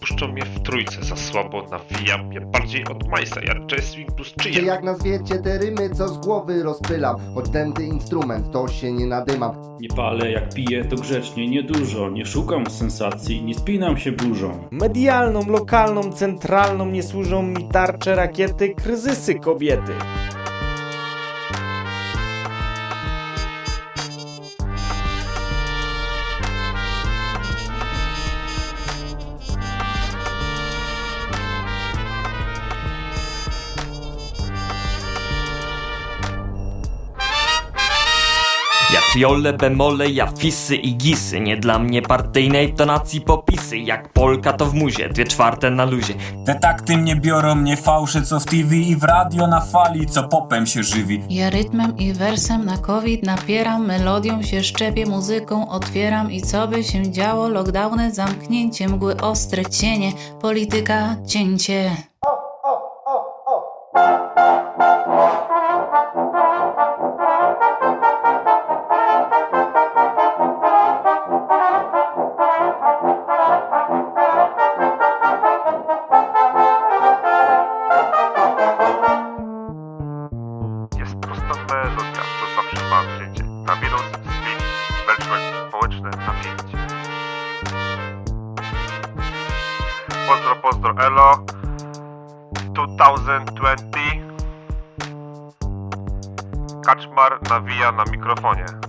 puszczą mnie w trójce, za słabo nawijam je bardziej od Majsa, ja Jasmine plus Czy czyja. jak nazwiecie te rymy, co z głowy rozpylam? Choć tędy instrument, to się nie nadymam. Nie palę, jak piję, to grzecznie, niedużo. Nie szukam sensacji, nie spinam się burzą. Medialną, lokalną, centralną nie służą mi tarcze, rakiety, kryzysy kobiety. Ja triole, bemole, ja fisy i gisy. Nie dla mnie partyjnej tonacji popisy. Jak Polka to w muzie, 2/4 na luzie. Te takty mnie biorą, nie fałsze co w TV i w radio na fali, co popem się żywi. Ja rytmem i wersem na COVID napieram, melodią się szczepię, muzyką otwieram i co by się działo, lockdowny, zamknięcie, mgły ostre cienie, polityka, cięcie. Jest prosta melodia, co zawsze ma wzięcie. Na wirus, spin, belczmek, społeczne napięcie. Pozdro, pozdro, elo. 2020. Kaczmar nawija na mikrofonie.